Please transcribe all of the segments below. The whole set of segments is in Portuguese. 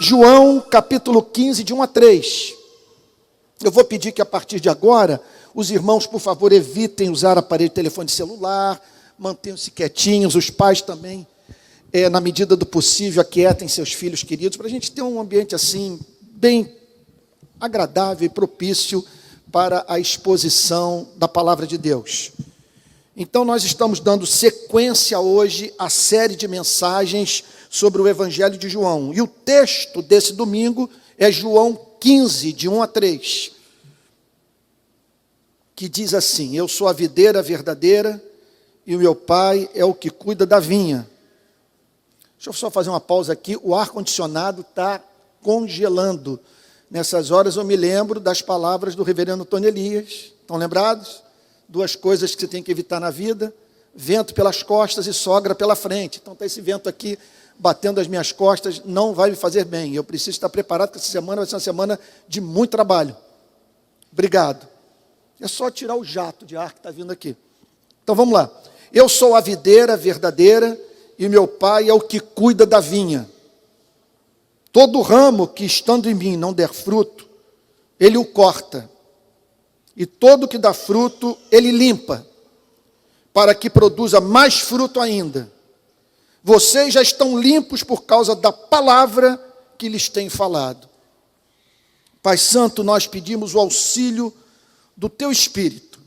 João, capítulo 15, de 1 a 3. Eu vou pedir que a partir de agora, os irmãos, por favor, evitem usar aparelho de telefone celular, mantenham-se quietinhos, os pais também, na medida do possível, aquietem seus filhos queridos, para a gente ter um ambiente assim, bem agradável e propício para a exposição da palavra de Deus. Então, nós estamos dando sequência hoje à série de mensagens sobre o Evangelho de João. E o texto desse domingo é João 15, de 1 a 3, que diz assim: eu sou a videira verdadeira e o meu pai é o que cuida da vinha. Deixa eu só fazer uma pausa aqui, o ar-condicionado está congelando. Nessas horas eu me lembro das palavras do reverendo Tony Elias. Estão lembrados? Duas coisas que você tem que evitar na vida: vento pelas costas e sogra pela frente. Então está esse vento aqui batendo as minhas costas, não vai me fazer bem. Eu preciso estar preparado, porque essa semana vai ser uma semana de muito trabalho. Obrigado. É só tirar o jato de ar que está vindo aqui. Então vamos lá. Eu sou a videira verdadeira e meu pai é o que cuida da vinha. Todo ramo que estando em mim não der fruto, ele o corta. E todo que dá fruto, ele limpa, para que produza mais fruto ainda. Vocês já estão limpos por causa da palavra que lhes tenho falado. Pai Santo, nós pedimos o auxílio do Teu Espírito,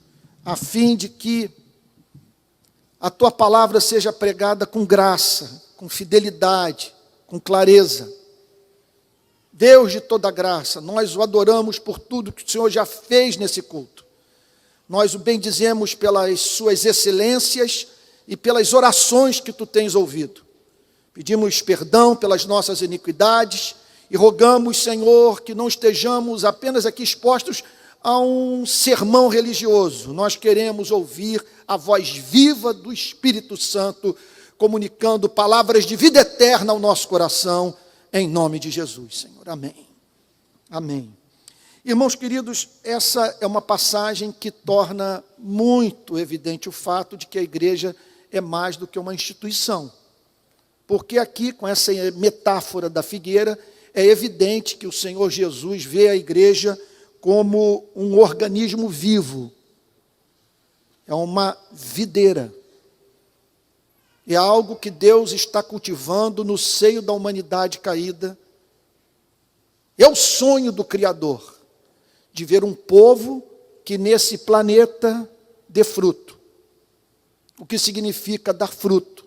a fim de que a Tua palavra seja pregada com graça, com fidelidade, com clareza. Deus de toda graça, nós o adoramos por tudo que o Senhor já fez nesse culto. Nós o bendizemos pelas suas excelências e pelas orações que tu tens ouvido. Pedimos perdão pelas nossas iniquidades e rogamos, Senhor, que não estejamos apenas aqui expostos a um sermão religioso. Nós queremos ouvir a voz viva do Espírito Santo, comunicando palavras de vida eterna ao nosso coração, em nome de Jesus, Senhor. Amém. Amém. Irmãos queridos, essa é uma passagem que torna muito evidente o fato de que a igreja é mais do que uma instituição. Porque aqui, com essa metáfora da figueira, é evidente que o Senhor Jesus vê a igreja como um organismo vivo. É uma videira. É algo que Deus está cultivando no seio da humanidade caída. É o sonho do Criador, de ver um povo que nesse planeta dê fruto. O que significa dar fruto?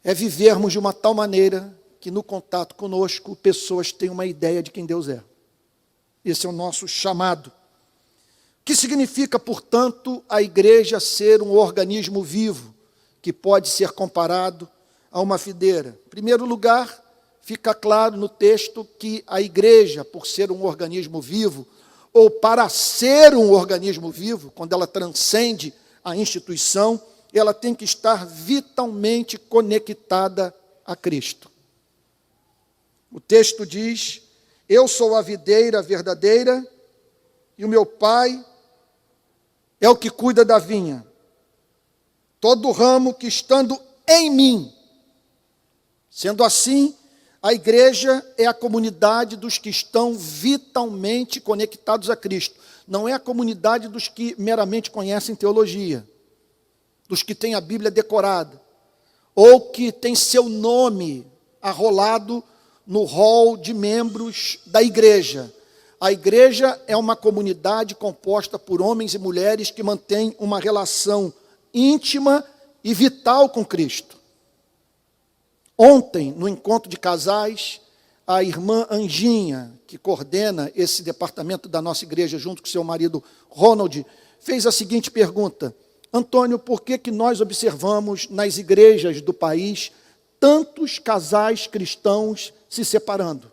É vivermos de uma tal maneira que no contato conosco, pessoas tenham uma ideia de quem Deus é. Esse é o nosso chamado. O que significa, portanto, a igreja ser um organismo vivo, que pode ser comparado a uma videira? Em primeiro lugar, fica claro no texto que a igreja, por ser um organismo vivo, ou para ser um organismo vivo, quando ela transcende a instituição, ela tem que estar vitalmente conectada a Cristo. O texto diz: eu sou a videira verdadeira e o meu pai é o que cuida da vinha. Todo ramo que estando em mim. Sendo assim, a igreja é a comunidade dos que estão vitalmente conectados a Cristo. Não é a comunidade dos que meramente conhecem teologia, dos que têm a Bíblia decorada, ou que tem seu nome arrolado no rol de membros da igreja. A igreja é uma comunidade composta por homens e mulheres que mantêm uma relação íntima e vital com Cristo. Ontem, no encontro de casais, a irmã Anjinha, que coordena esse departamento da nossa igreja, junto com seu marido Ronald, fez a seguinte pergunta: Antônio, por que nós observamos nas igrejas do país tantos casais cristãos se separando?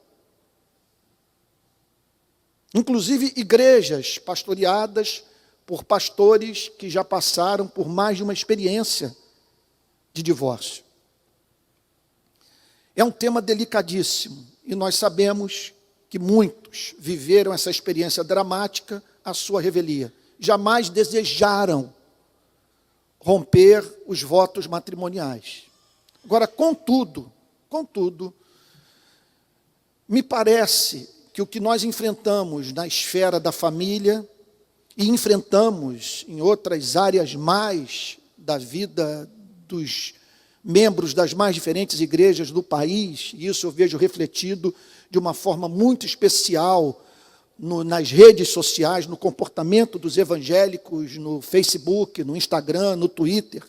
Inclusive igrejas pastoreadas por pastores que já passaram por mais de uma experiência de divórcio. É um tema delicadíssimo e nós sabemos que muitos viveram essa experiência dramática à sua revelia. Jamais desejaram romper os votos matrimoniais. Agora, contudo, me parece que o que nós enfrentamos na esfera da família e enfrentamos em outras áreas mais da vida dos membros das mais diferentes igrejas do país, e isso eu vejo refletido de uma forma muito especial nas redes sociais, no comportamento dos evangélicos, no Facebook, no Instagram, no Twitter,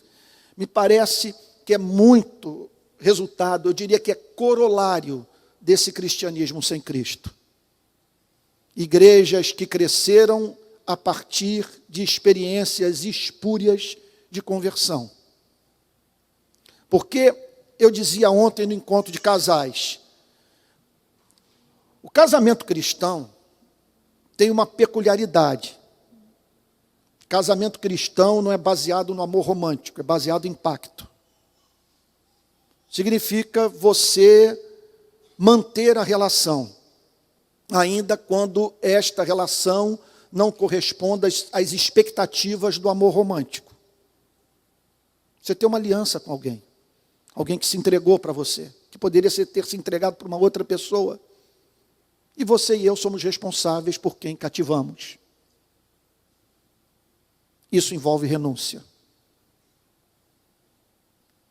me parece que é muito resultado, eu diria que é corolário desse cristianismo sem Cristo. Igrejas que cresceram a partir de experiências espúrias de conversão. Porque eu dizia ontem no encontro de casais, o casamento cristão tem uma peculiaridade. Casamento cristão não é baseado no amor romântico, é baseado em pacto. Significa você manter a relação, ainda quando esta relação não corresponda às expectativas do amor romântico. Você tem uma aliança com alguém que se entregou para você, que poderia ter se entregado para uma outra pessoa, e você e eu somos responsáveis por quem cativamos. Isso envolve renúncia.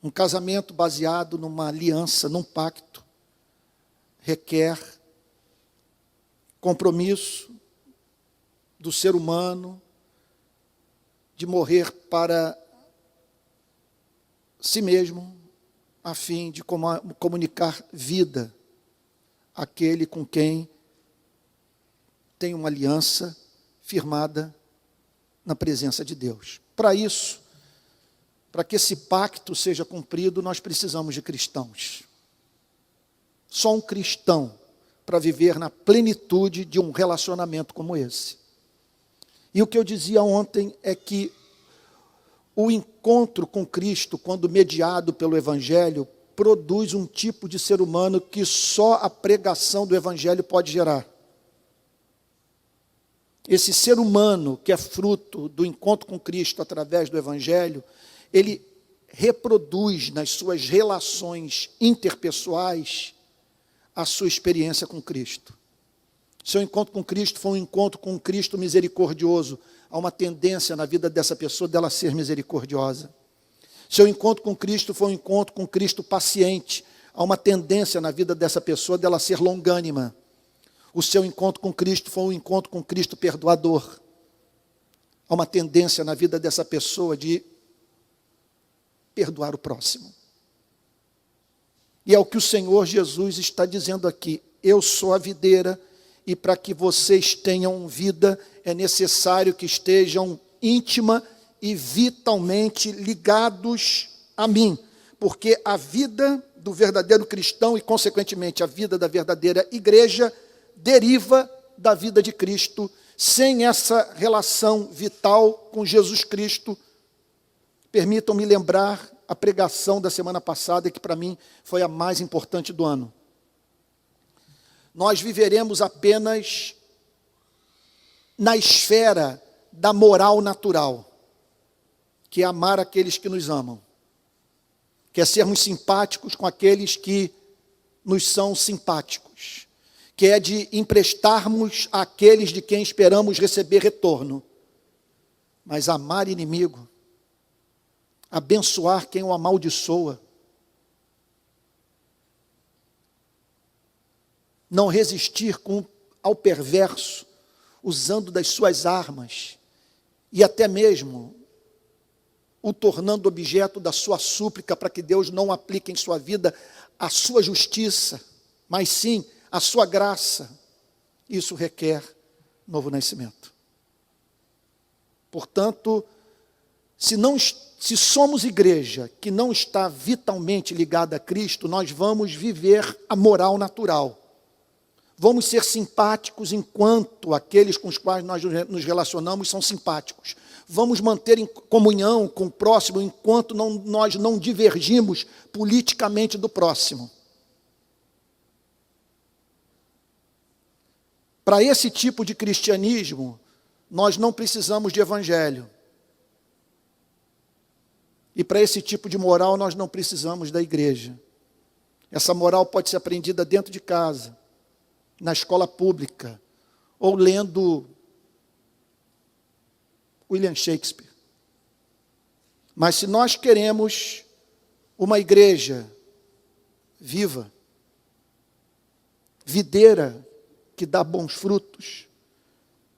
Um casamento baseado numa aliança, num pacto, requer compromisso do ser humano de morrer para si mesmo, a fim de comunicar vida àquele com quem tem uma aliança firmada na presença de Deus. Para isso, para que esse pacto seja cumprido, nós precisamos de cristãos. Só um cristão para viver na plenitude de um relacionamento como esse. E o que eu dizia ontem é que o encontro com Cristo, quando mediado pelo Evangelho, produz um tipo de ser humano que só a pregação do Evangelho pode gerar. Esse ser humano que é fruto do encontro com Cristo através do Evangelho, ele reproduz nas suas relações interpessoais a sua experiência com Cristo. Seu encontro com Cristo foi um encontro com um Cristo misericordioso. Há uma tendência na vida dessa pessoa dela ser misericordiosa. Seu encontro com Cristo foi um encontro com Cristo paciente. Há uma tendência na vida dessa pessoa dela ser longânima. O seu encontro com Cristo foi um encontro com Cristo perdoador. Há uma tendência na vida dessa pessoa de perdoar o próximo. E é o que o Senhor Jesus está dizendo aqui. Eu sou a videira, e para que vocês tenham vida, é necessário que estejam íntima e vitalmente ligados a mim. Porque a vida do verdadeiro cristão e, consequentemente, a vida da verdadeira igreja deriva da vida de Cristo. Sem essa relação vital com Jesus Cristo, permitam-me lembrar a pregação da semana passada, que para mim foi a mais importante do ano. Nós viveremos apenas na esfera da moral natural, que é amar aqueles que nos amam, que é sermos simpáticos com aqueles que nos são simpáticos, que é de emprestarmos àqueles de quem esperamos receber retorno. Mas amar inimigo, abençoar quem o amaldiçoa, não resistir ao perverso, usando das suas armas, e até mesmo o tornando objeto da sua súplica, para que Deus não aplique em sua vida a sua justiça, mas sim a sua graça. Isso requer novo nascimento. Portanto, se somos igreja que não está vitalmente ligada a Cristo, nós vamos viver a moral natural. Vamos ser simpáticos enquanto aqueles com os quais nós nos relacionamos são simpáticos. Vamos manter em comunhão com o próximo enquanto nós não divergimos politicamente do próximo. Para esse tipo de cristianismo, nós não precisamos de evangelho. E para esse tipo de moral nós não precisamos da igreja. Essa moral pode ser aprendida dentro de casa, na escola pública, ou lendo William Shakespeare. Mas se nós queremos uma igreja viva, videira, que dá bons frutos,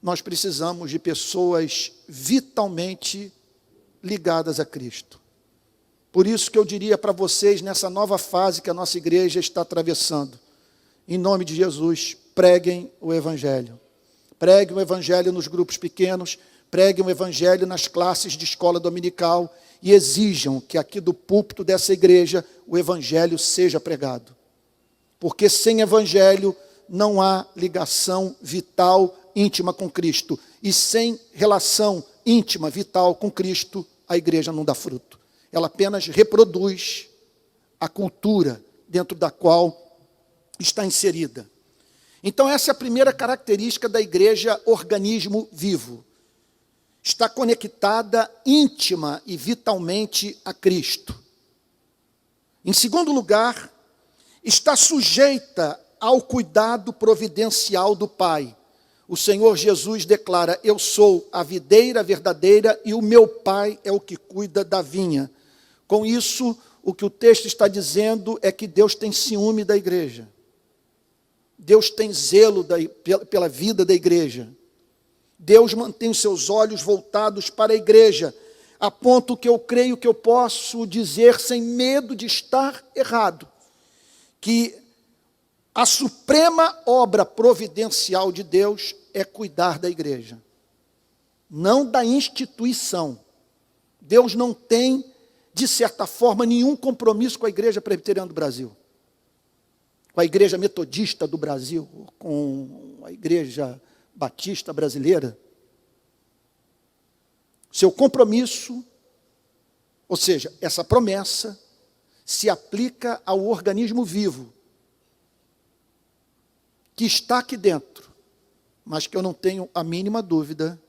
nós precisamos de pessoas vitalmente ligadas a Cristo. Por isso que eu diria para vocês, nessa nova fase que a nossa igreja está atravessando, em nome de Jesus, preguem o Evangelho. Preguem o Evangelho nos grupos pequenos, preguem o Evangelho nas classes de escola dominical e exijam que aqui do púlpito dessa igreja o Evangelho seja pregado. Porque sem Evangelho não há ligação vital, íntima com Cristo. E sem relação íntima, vital com Cristo, a igreja não dá fruto. Ela apenas reproduz a cultura dentro da qual está inserida. Então essa é a primeira característica da igreja, organismo vivo. Está conectada íntima e vitalmente a Cristo. Em segundo lugar, está sujeita ao cuidado providencial do Pai. O Senhor Jesus declara: eu sou a videira verdadeira e o meu Pai é o que cuida da vinha. Com isso, o que o texto está dizendo é que Deus tem ciúme da igreja. Deus tem zelo pela vida da igreja. Deus mantém os seus olhos voltados para a igreja, a ponto que eu creio que eu posso dizer, sem medo de estar errado, que a suprema obra providencial de Deus é cuidar da igreja, não da instituição. Deus não tem, de certa forma, nenhum compromisso com a Igreja Presbiteriana do Brasil, com a Igreja Metodista do Brasil, com a Igreja Batista brasileira. Seu compromisso, ou seja, essa promessa, se aplica ao organismo vivo, que está aqui dentro, mas que eu não tenho a mínima dúvida,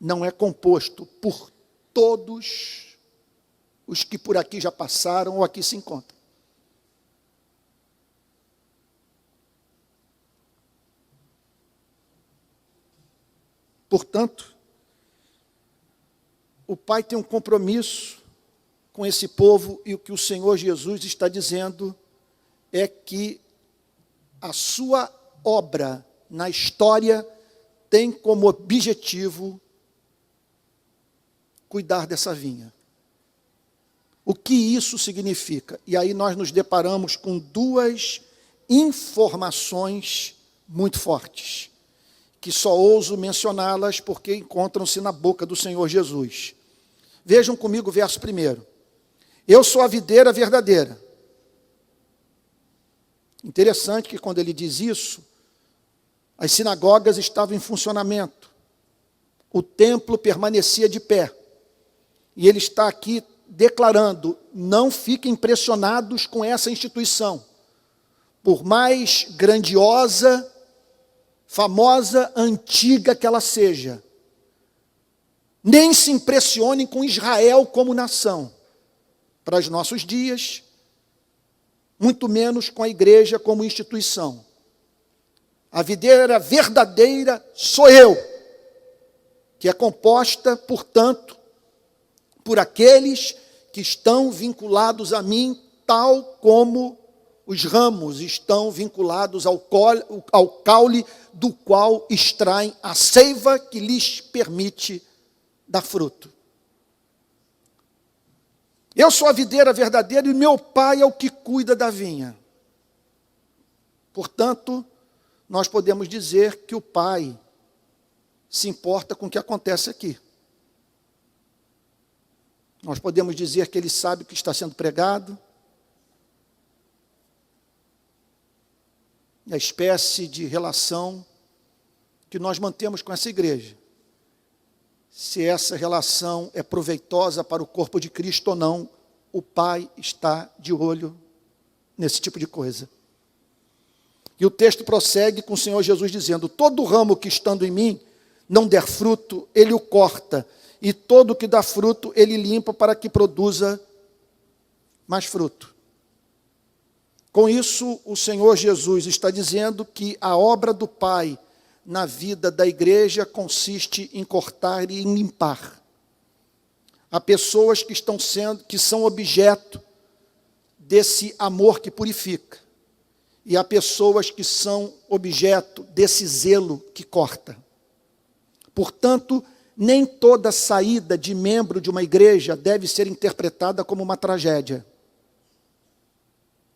não é composto por todos os que por aqui já passaram ou aqui se encontram. Portanto, o Pai tem um compromisso com esse povo, e o que o Senhor Jesus está dizendo é que a sua obra na história tem como objetivo cuidar dessa vinha. O que isso significa? E aí nós nos deparamos com duas informações muito fortes, que só ouso mencioná-las porque encontram-se na boca do Senhor Jesus. Vejam comigo o verso 1. Eu sou a videira verdadeira. Interessante que quando ele diz isso, as sinagogas estavam em funcionamento, o templo permanecia de pé, e ele está aqui declarando: não fiquem impressionados com essa instituição, por mais grandiosa, famosa, antiga que ela seja, nem se impressionem com Israel como nação, para os nossos dias, muito menos com a igreja como instituição. A videira verdadeira sou eu, que é composta, portanto, por aqueles que estão vinculados a mim, tal como os ramos estão vinculados ao caule do qual extraem a seiva que lhes permite dar fruto. Eu sou a videira verdadeira e meu Pai é o que cuida da vinha. Portanto, nós podemos dizer que o Pai se importa com o que acontece aqui. Nós podemos dizer que Ele sabe o que está sendo pregado, a espécie de relação que nós mantemos com essa igreja, se essa relação é proveitosa para o corpo de Cristo ou não, o Pai está de olho nesse tipo de coisa. E o texto prossegue com o Senhor Jesus dizendo: todo ramo que estando em mim não der fruto, Ele o corta, e todo o que dá fruto ele limpa para que produza mais fruto. Com isso, o Senhor Jesus está dizendo que a obra do Pai na vida da igreja consiste em cortar e em limpar. Há pessoas que são objeto desse amor que purifica. E há pessoas que são objeto desse zelo que corta. Portanto, nem toda saída de membro de uma igreja deve ser interpretada como uma tragédia.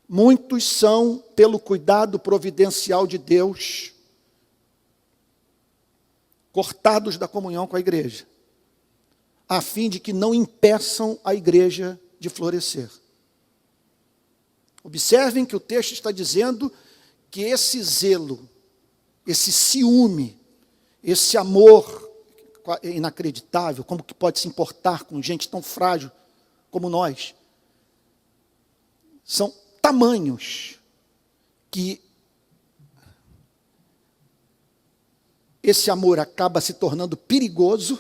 Muitos são, pelo cuidado providencial de Deus, cortados da comunhão com a igreja, a fim de que não impeçam a igreja de florescer. Observem que o texto está dizendo que esse zelo, esse ciúme, esse amor inacreditável, como que pode se importar com gente tão frágil como nós, são tamanhos que esse amor acaba se tornando perigoso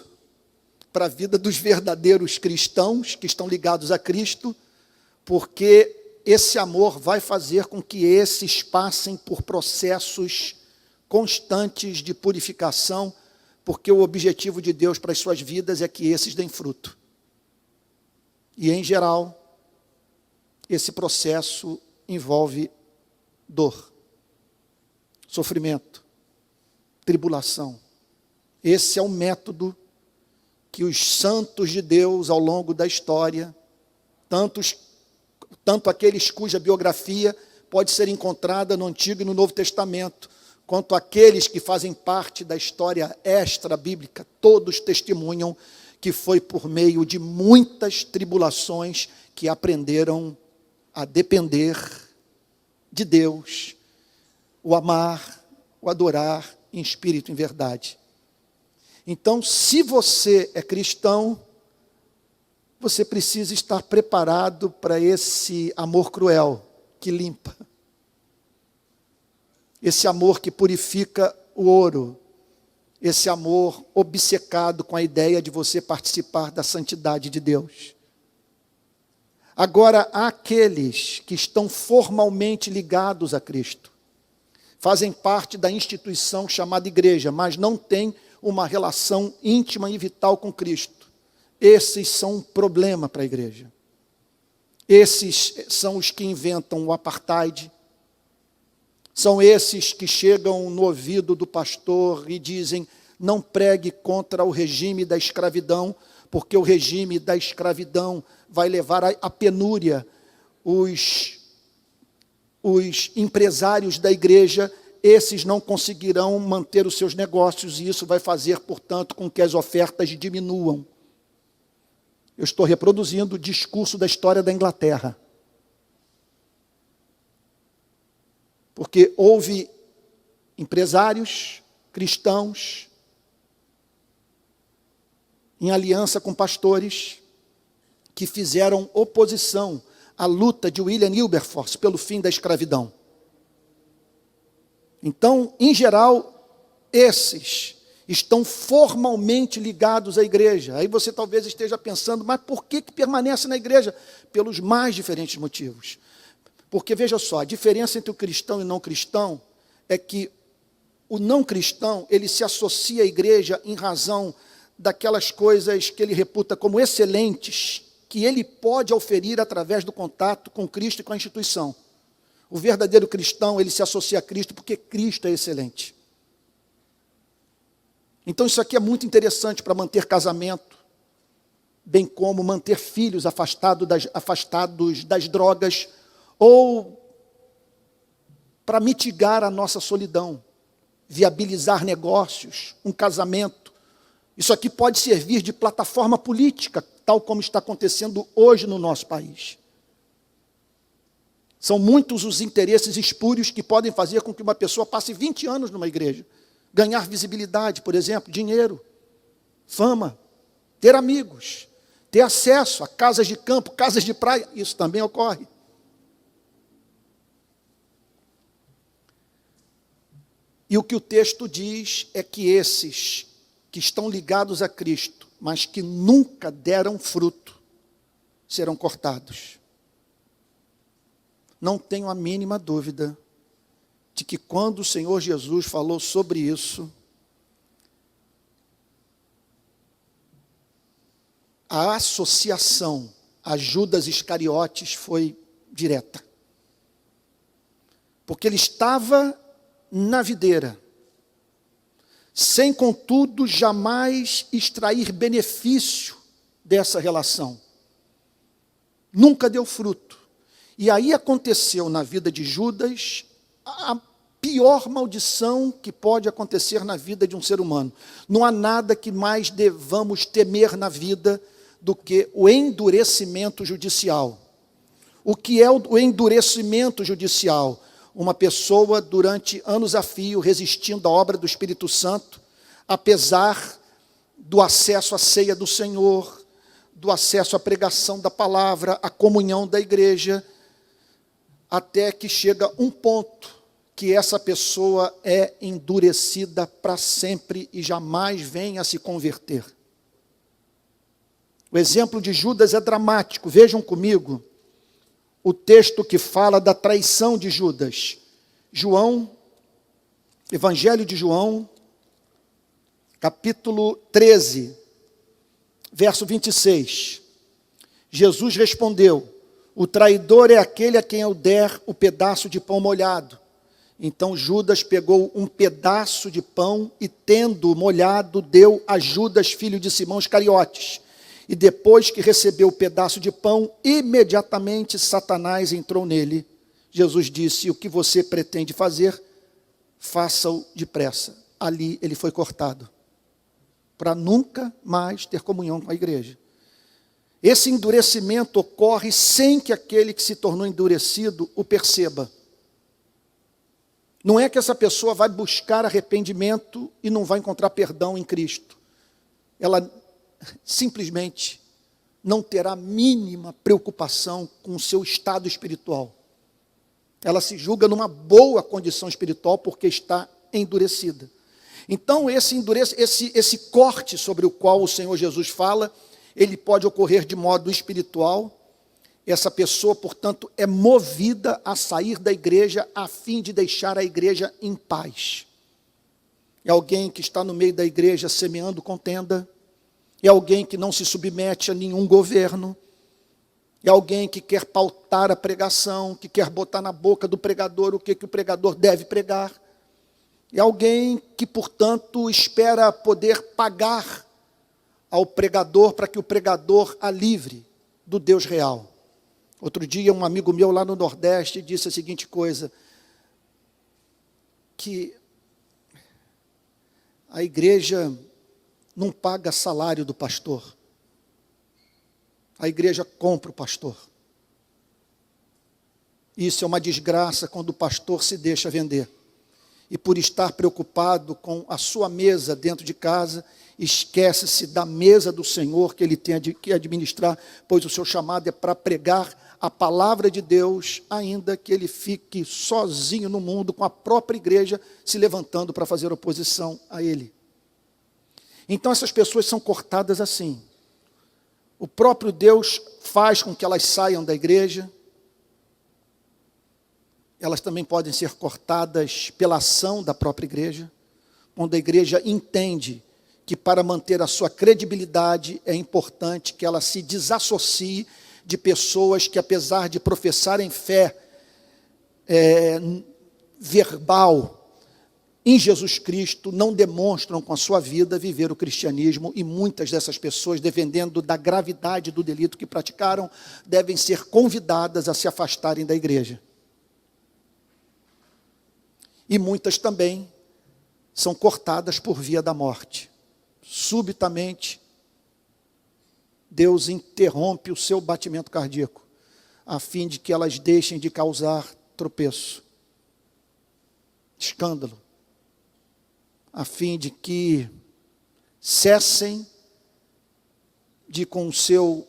para a vida dos verdadeiros cristãos que estão ligados a Cristo, porque esse amor vai fazer com que esses passem por processos constantes de purificação, porque o objetivo de Deus para as suas vidas é que esses deem fruto. E, em geral, esse processo envolve dor, sofrimento, tribulação. Esse é o método que os santos de Deus, ao longo da história, tanto aqueles cuja biografia pode ser encontrada no Antigo e no Novo Testamento, quanto aqueles que fazem parte da história extra-bíblica, todos testemunham que foi por meio de muitas tribulações que aprenderam a depender de Deus, o amar, o adorar em espírito e em verdade. Então, se você é cristão, você precisa estar preparado para esse amor cruel que limpa. Esse amor que purifica o ouro. Esse amor obcecado com a ideia de você participar da santidade de Deus. Agora, há aqueles que estão formalmente ligados a Cristo. Fazem parte da instituição chamada igreja, mas não têm uma relação íntima e vital com Cristo. Esses são um problema para a igreja. Esses são os que inventam o apartheid. São esses que chegam no ouvido do pastor e dizem: não pregue contra o regime da escravidão, porque o regime da escravidão vai levar à penúria. Os empresários da igreja, esses não conseguirão manter os seus negócios, e isso vai fazer, portanto, com que as ofertas diminuam. Eu estou reproduzindo o discurso da história da Inglaterra. Porque houve empresários cristãos em aliança com pastores que fizeram oposição à luta de William Wilberforce pelo fim da escravidão. Então, em geral, esses estão formalmente ligados à igreja. Aí você talvez esteja pensando, mas por que permanece na igreja? Pelos mais diferentes motivos. Porque, veja só, a diferença entre o cristão e o não cristão é que o não cristão, ele se associa à igreja em razão daquelas coisas que ele reputa como excelentes, que ele pode oferir através do contato com Cristo e com a instituição. O verdadeiro cristão, ele se associa a Cristo porque Cristo é excelente. Então isso aqui é muito interessante para manter casamento, bem como manter filhos afastados das drogas, ou para mitigar a nossa solidão, viabilizar negócios, um casamento. Isso aqui pode servir de plataforma política, tal como está acontecendo hoje no nosso país. São muitos os interesses espúrios que podem fazer com que uma pessoa passe 20 anos numa igreja. Ganhar visibilidade, por exemplo, dinheiro, fama, ter amigos, ter acesso a casas de campo, casas de praia. Isso também ocorre. E o que o texto diz é que esses que estão ligados a Cristo mas que nunca deram fruto, serão cortados. Não tenho a mínima dúvida de que quando o Senhor Jesus falou sobre isso, a associação a Judas Iscariotes foi direta. Porque ele estava na videira, sem, contudo, jamais extrair benefício dessa relação. Nunca deu fruto. E aí aconteceu na vida de Judas a pior maldição que pode acontecer na vida de um ser humano. Não há nada que mais devamos temer na vida do que o endurecimento judicial. O que é o endurecimento judicial? Uma pessoa, durante anos a fio, resistindo à obra do Espírito Santo, apesar do acesso à ceia do Senhor, do acesso à pregação da palavra, à comunhão da igreja, até que chega um ponto que essa pessoa é endurecida para sempre e jamais vem a se converter. O exemplo de Judas é dramático. Vejam comigo o texto que fala da traição de Judas. João, Evangelho de João, capítulo 13, verso 26. Jesus respondeu: o traidor é aquele a quem eu der o pedaço de pão molhado. Então Judas pegou um pedaço de pão e, tendo molhado, deu a Judas, filho de Simão Iscariotes. E depois que recebeu o pedaço de pão, imediatamente Satanás entrou nele. Jesus disse: o que você pretende fazer, faça-o depressa. Ali ele foi cortado, para nunca mais ter comunhão com a igreja. Esse endurecimento ocorre sem que aquele que se tornou endurecido o perceba. Não é que essa pessoa vai buscar arrependimento e não vai encontrar perdão em Cristo. Ela simplesmente não terá a mínima preocupação com o seu estado espiritual. Ela se julga numa boa condição espiritual porque está endurecida. Então, esse corte sobre o qual o Senhor Jesus fala, ele pode ocorrer de modo espiritual. Essa pessoa, portanto, é movida a sair da igreja a fim de deixar a igreja em paz. É alguém que está no meio da igreja semeando contenda. É alguém que não se submete a nenhum governo. É alguém que quer pautar a pregação, que quer botar na boca do pregador o que o pregador deve pregar. É alguém que, portanto, espera poder pagar ao pregador para que o pregador a livre do Deus real. Outro dia, um amigo meu lá no Nordeste disse a seguinte coisa, que a igreja não paga salário do pastor. A igreja compra o pastor. Isso é uma desgraça quando o pastor se deixa vender. E por estar preocupado com a sua mesa dentro de casa, esquece-se da mesa do Senhor que ele tem que administrar, pois o seu chamado é para pregar a palavra de Deus, ainda que ele fique sozinho no mundo, com a própria igreja se levantando para fazer oposição a ele. Então essas pessoas são cortadas assim. O próprio Deus faz com que elas saiam da igreja. Elas também podem ser cortadas pela ação da própria igreja, quando a igreja entende que para manter a sua credibilidade é importante que ela se desassocie de pessoas que, apesar de professarem fé verbal em Jesus Cristo, não demonstram com a sua vida viver o cristianismo, e muitas dessas pessoas, dependendo da gravidade do delito que praticaram, devem ser convidadas a se afastarem da igreja. E muitas também são cortadas por via da morte. Subitamente, Deus interrompe o seu batimento cardíaco, a fim de que elas deixem de causar tropeço, escândalo, a fim de que cessem de, com o seu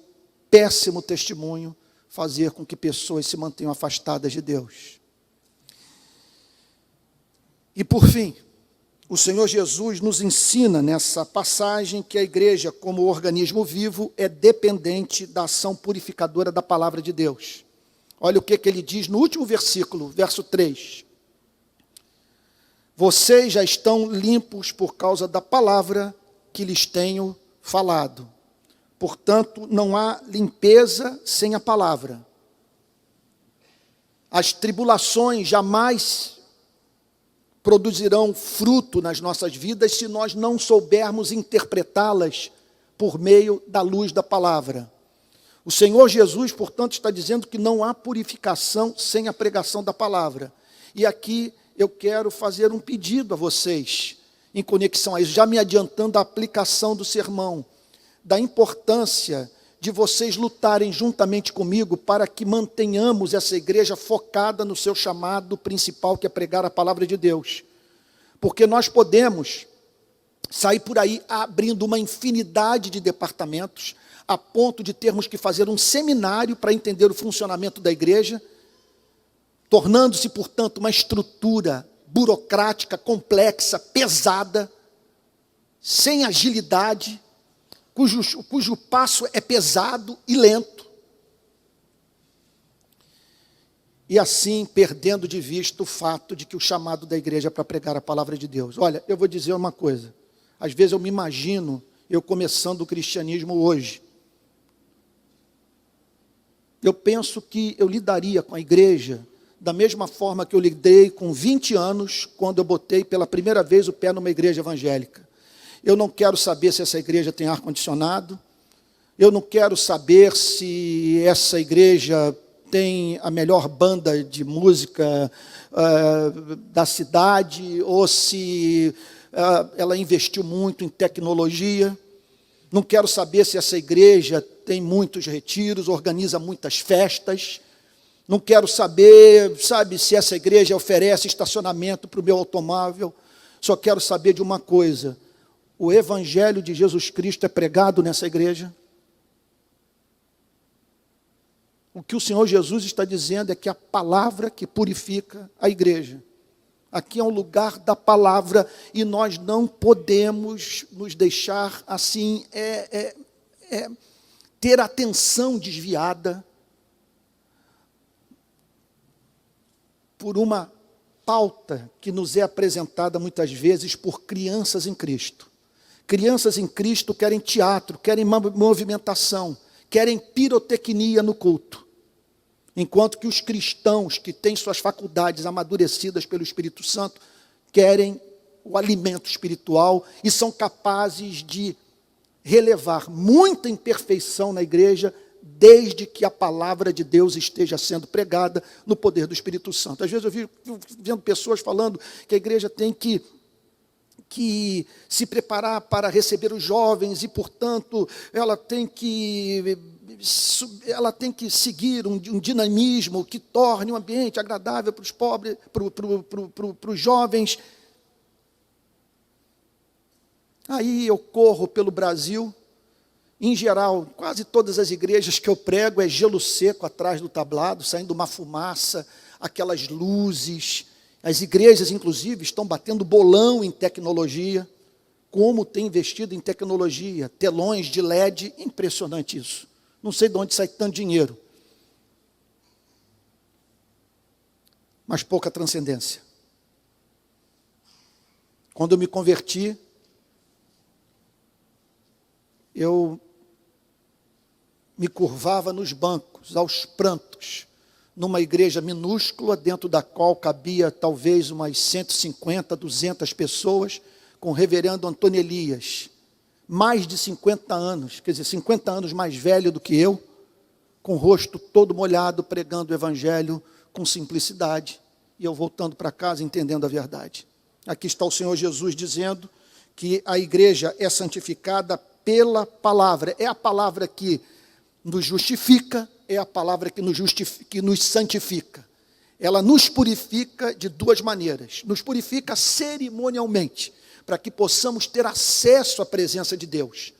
péssimo testemunho, fazer com que pessoas se mantenham afastadas de Deus. E por fim, o Senhor Jesus nos ensina nessa passagem que a igreja, como organismo vivo, é dependente da ação purificadora da palavra de Deus. Olha o que ele diz no último versículo, verso 3. Vocês já estão limpos por causa da palavra que lhes tenho falado. Portanto, não há limpeza sem a palavra. As tribulações jamais produzirão fruto nas nossas vidas se nós não soubermos interpretá-las por meio da luz da palavra. O Senhor Jesus, portanto, está dizendo que não há purificação sem a pregação da palavra. E aqui eu quero fazer um pedido a vocês, em conexão a isso, já me adiantando a aplicação do sermão, da importância de vocês lutarem juntamente comigo para que mantenhamos essa igreja focada no seu chamado principal, que é pregar a palavra de Deus. Porque nós podemos sair por aí abrindo uma infinidade de departamentos, a ponto de termos que fazer um seminário para entender o funcionamento da igreja, tornando-se, portanto, uma estrutura burocrática, complexa, pesada, sem agilidade, cujo passo é pesado e lento. E assim, perdendo de vista o fato de que o chamado da igreja é para pregar a palavra de Deus. Olha, eu vou dizer uma coisa. Às vezes eu me imagino eu começando o cristianismo hoje. Eu penso que eu lidaria com a igreja da mesma forma que eu lidei com 20 anos, quando eu botei pela primeira vez o pé numa igreja evangélica. Eu não quero saber se essa igreja tem ar-condicionado, eu não quero saber se essa igreja tem a melhor banda de música da cidade, ou se ela investiu muito em tecnologia. Não quero saber se essa igreja tem muitos retiros, organiza muitas festas. Não quero saber, se essa igreja oferece estacionamento para o meu automóvel. Só quero saber de uma coisa: o evangelho de Jesus Cristo é pregado nessa igreja? O que o Senhor Jesus está dizendo é que a palavra que purifica a igreja. Aqui é um lugar da palavra e nós não podemos nos deixar assim, ter atenção desviada por uma pauta que nos é apresentada muitas vezes por crianças em Cristo. Crianças em Cristo querem teatro, querem movimentação, querem pirotecnia no culto. Enquanto que os cristãos que têm suas faculdades amadurecidas pelo Espírito Santo querem o alimento espiritual e são capazes de relevar muita imperfeição na igreja, desde que a palavra de Deus esteja sendo pregada no poder do Espírito Santo. Às vezes eu vi vendo pessoas falando que a igreja tem que se preparar para receber os jovens e, portanto, ela tem que seguir um dinamismo que torne um ambiente agradável para os pobres, para os jovens. Aí eu corro pelo Brasil, em geral, quase todas as igrejas que eu prego é gelo seco atrás do tablado, saindo uma fumaça, aquelas luzes. As igrejas, inclusive, estão batendo bolão em tecnologia. Como tem investido em tecnologia, telões de LED, impressionante isso. Não sei de onde sai tanto dinheiro. Mas pouca transcendência. Quando eu me converti, eu me curvava nos bancos, aos prantos, numa igreja minúscula, dentro da qual cabia talvez umas 150, 200 pessoas, com o reverendo Antônio Elias, mais de 50 anos, quer dizer, 50 anos mais velho do que eu, com o rosto todo molhado, pregando o evangelho com simplicidade, e eu voltando para casa entendendo a verdade. Aqui está o Senhor Jesus dizendo que a igreja é santificada pela palavra. É a palavra que nos justifica, é a palavra que nos santifica. Ela nos purifica de duas maneiras. Nos purifica cerimonialmente, para que possamos ter acesso à presença de Deus,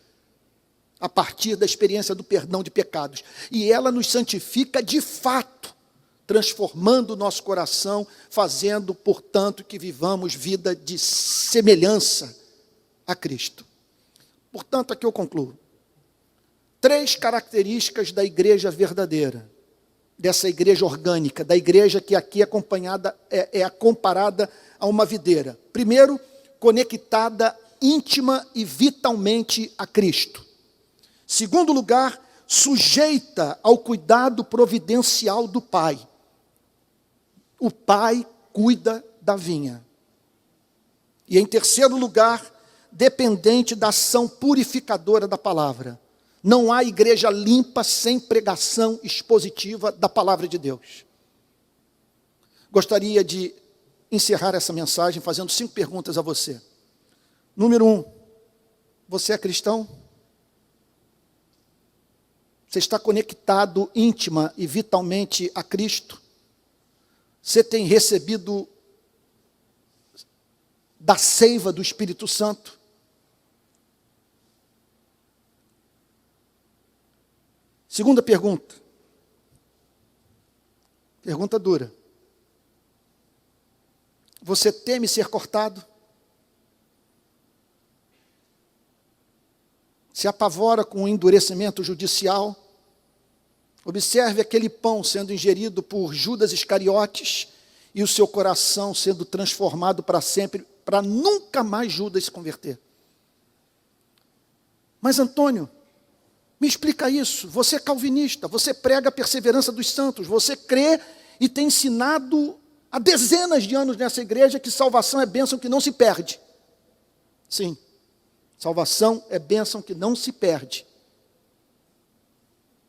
a partir da experiência do perdão de pecados. E ela nos santifica de fato, transformando o nosso coração, fazendo, portanto, que vivamos vida de semelhança a Cristo. Portanto, aqui eu concluo. 3 características da igreja verdadeira, dessa igreja orgânica, da igreja que aqui é comparada a uma videira. Primeiro, conectada íntima e vitalmente a Cristo. Segundo lugar, sujeita ao cuidado providencial do Pai. O Pai cuida da vinha. E em terceiro lugar, dependente da ação purificadora da palavra. Não há igreja limpa sem pregação expositiva da palavra de Deus. Gostaria de encerrar essa mensagem fazendo 5 perguntas a você. Número 1, você é cristão? Você está conectado íntima e vitalmente a Cristo? Você tem recebido da seiva do Espírito Santo? Segunda pergunta. Pergunta dura. Você teme ser cortado? Se apavora com o endurecimento judicial? Observe aquele pão sendo ingerido por Judas Iscariotes e o seu coração sendo transformado para sempre, para nunca mais Judas se converter. Mas Antônio, me explica isso. Você é calvinista, você prega a perseverança dos santos, você crê e tem ensinado há dezenas de anos nessa igreja que salvação é bênção que não se perde. Sim, salvação é bênção que não se perde.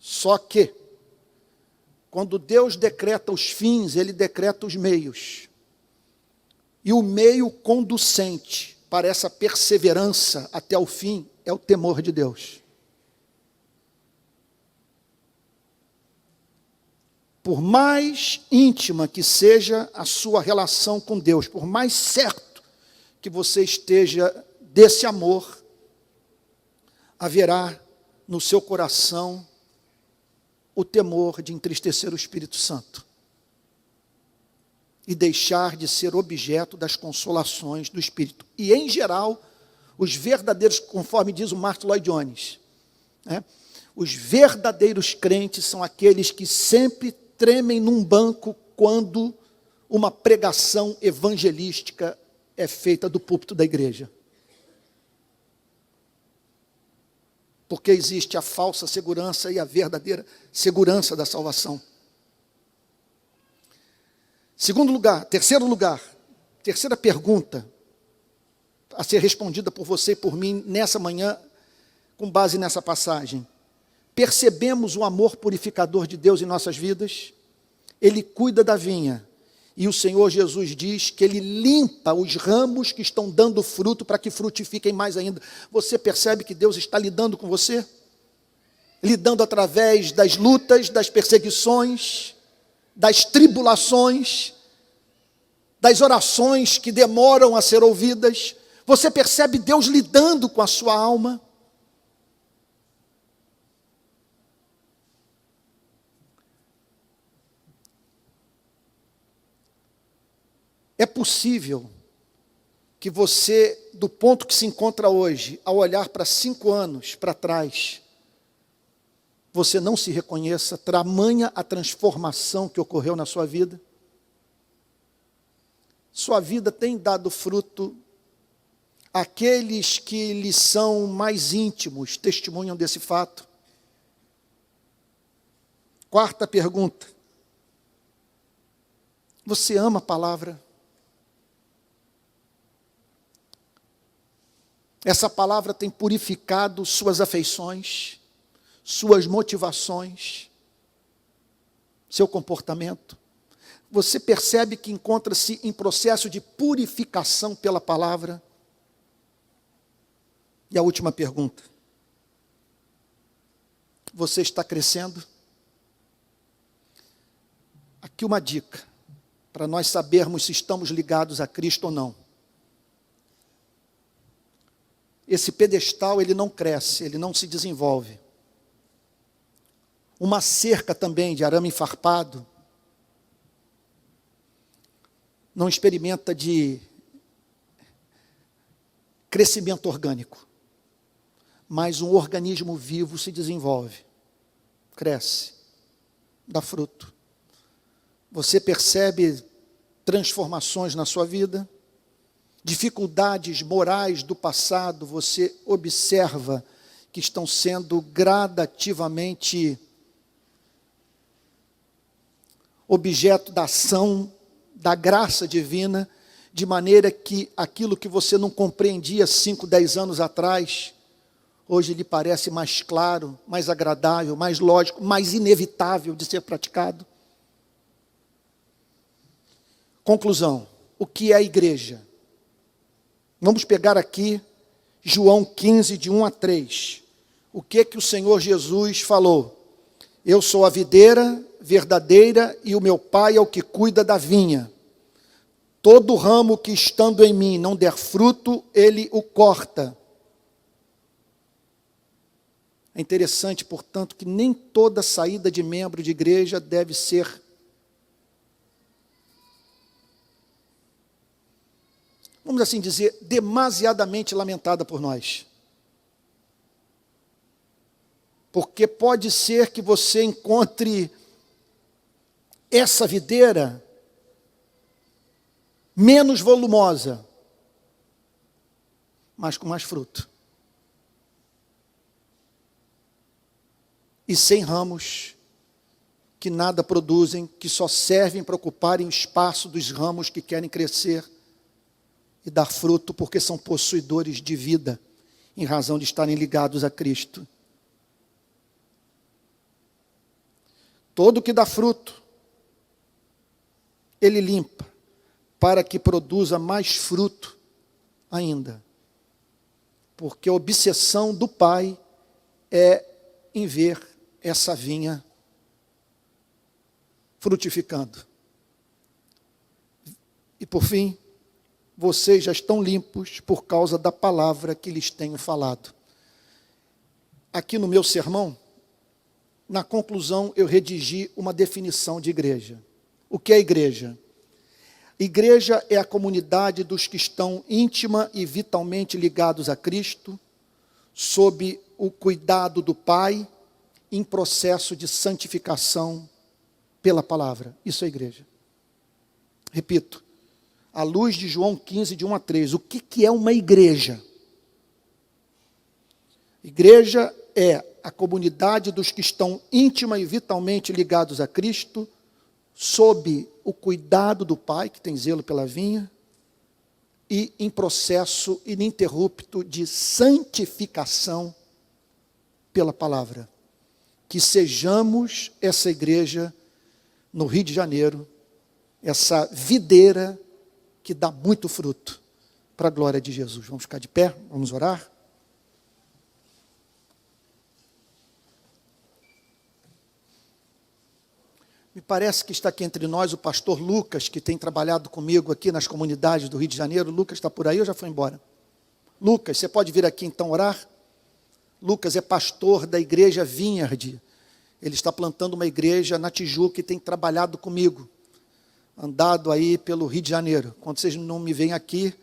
Só que, quando Deus decreta os fins, Ele decreta os meios. E o meio conducente para essa perseverança até o fim é o temor de Deus. Por mais íntima que seja a sua relação com Deus, por mais certo que você esteja desse amor, haverá no seu coração o temor de entristecer o Espírito Santo e deixar de ser objeto das consolações do Espírito. E, em geral, os verdadeiros, conforme diz o Martin Lloyd Jones, os verdadeiros crentes são aqueles que sempre tremem num banco quando uma pregação evangelística é feita do púlpito da igreja. Porque existe a falsa segurança e a verdadeira segurança da salvação. Terceiro lugar, terceira pergunta a ser respondida por você e por mim nessa manhã, com base nessa passagem. Percebemos o amor purificador de Deus em nossas vidas? Ele cuida da vinha. E o Senhor Jesus diz que Ele limpa os ramos que estão dando fruto para que frutifiquem mais ainda. Você percebe que Deus está lidando com você? Lidando através das lutas, das perseguições, das tribulações, das orações que demoram a ser ouvidas. Você percebe Deus lidando com a sua alma? É possível que você, do ponto que se encontra hoje, ao olhar para 5 anos para trás, você não se reconheça, tamanha a transformação que ocorreu na sua vida? Sua vida tem dado fruto. Aqueles que lhe são mais íntimos testemunham desse fato. Quarta pergunta. Você ama a palavra? Essa palavra tem purificado suas afeições, suas motivações, seu comportamento. Você percebe que encontra-se em processo de purificação pela palavra? E a última pergunta. Você está crescendo? Aqui uma dica, para nós sabermos se estamos ligados a Cristo ou não. Esse pedestal, ele não cresce, ele não se desenvolve. Uma cerca também de arame farpado não experimenta de crescimento orgânico, mas um organismo vivo se desenvolve, cresce, dá fruto. Você percebe transformações na sua vida, dificuldades morais do passado, você observa que estão sendo gradativamente objeto da ação, da graça divina, de maneira que aquilo que você não compreendia 5, 10 anos atrás, hoje lhe parece mais claro, mais agradável, mais lógico, mais inevitável de ser praticado. Conclusão, o que é a igreja? Vamos pegar aqui João 15, de 1 a 3. O que o Senhor Jesus falou? Eu sou a videira verdadeira e o meu Pai é o que cuida da vinha. Todo ramo que estando em mim não der fruto, ele o corta. É interessante, portanto, que nem toda saída de membro de igreja deve ser vamos assim dizer, demasiadamente lamentada por nós. Porque pode ser que você encontre essa videira menos volumosa, mas com mais fruto. E sem ramos que nada produzem, que só servem para ocuparem o espaço dos ramos que querem crescer e dar fruto, porque são possuidores de vida, em razão de estarem ligados a Cristo. Todo que dá fruto, ele limpa, para que produza mais fruto ainda. Porque a obsessão do Pai é em ver essa vinha frutificando. E por fim, vocês já estão limpos por causa da palavra que lhes tenho falado. Aqui no meu sermão, na conclusão, eu redigi uma definição de igreja. O que é igreja? Igreja é a comunidade dos que estão íntima e vitalmente ligados a Cristo, sob o cuidado do Pai, em processo de santificação pela palavra. Isso é igreja. Repito, à luz de João 15, de 1 a 3, o que é uma igreja? Igreja é a comunidade dos que estão íntima e vitalmente ligados a Cristo, sob o cuidado do Pai, que tem zelo pela vinha, e em processo ininterrupto de santificação pela palavra. Que sejamos essa igreja no Rio de Janeiro, essa videira que dá muito fruto para a glória de Jesus. Vamos ficar de pé, vamos orar. Me parece que está aqui entre nós o pastor Lucas, que tem trabalhado comigo aqui nas comunidades do Rio de Janeiro. Lucas está por aí ou já foi embora? Lucas, você pode vir aqui então orar? Lucas é pastor da igreja Vineyard. Ele está plantando uma igreja na Tijuca e tem trabalhado comigo, andado aí pelo Rio de Janeiro. Quando vocês não me veem aqui,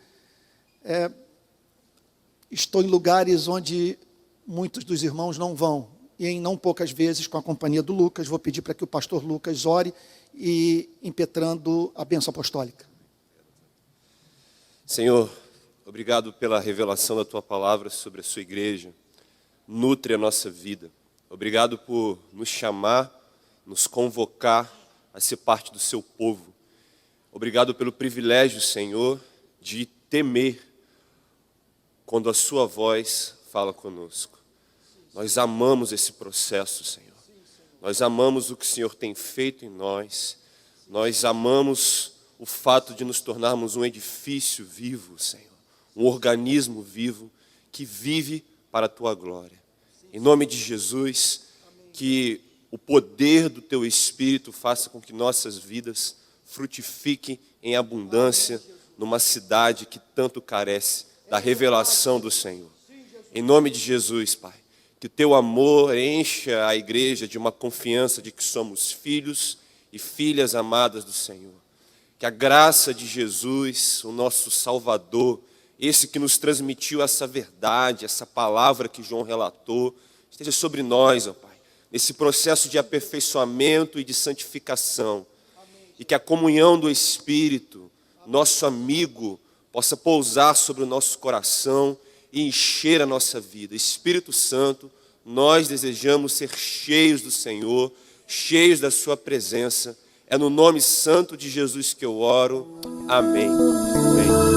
estou em lugares onde muitos dos irmãos não vão. E em não poucas vezes, com a companhia do Lucas, vou pedir para que o pastor Lucas ore e impetrando a bênção apostólica. Senhor, obrigado pela revelação da Tua palavra sobre a Sua igreja. Nutre a nossa vida. Obrigado por nos chamar, nos convocar a ser parte do Seu povo. Obrigado pelo privilégio, Senhor, de temer quando a Sua voz fala conosco. Nós amamos esse processo, Senhor. Nós amamos o que o Senhor tem feito em nós. Nós amamos o fato de nos tornarmos um edifício vivo, Senhor. Um organismo vivo que vive para a Tua glória. Em nome de Jesus, que o poder do Teu Espírito faça com que nossas vidas frutifiquem em abundância numa cidade que tanto carece da revelação do Senhor. Em nome de Jesus, Pai. Que o Teu amor encha a igreja de uma confiança de que somos filhos e filhas amadas do Senhor. Que a graça de Jesus, o nosso Salvador, esse que nos transmitiu essa verdade, essa palavra que João relatou, esteja sobre nós, ó Pai, nesse processo de aperfeiçoamento e de santificação. E que a comunhão do Espírito, nosso amigo, possa pousar sobre o nosso coração e encher a nossa vida. Espírito Santo, nós desejamos ser cheios do Senhor, cheios da sua presença. É no nome santo de Jesus que eu oro. Amém. Amém.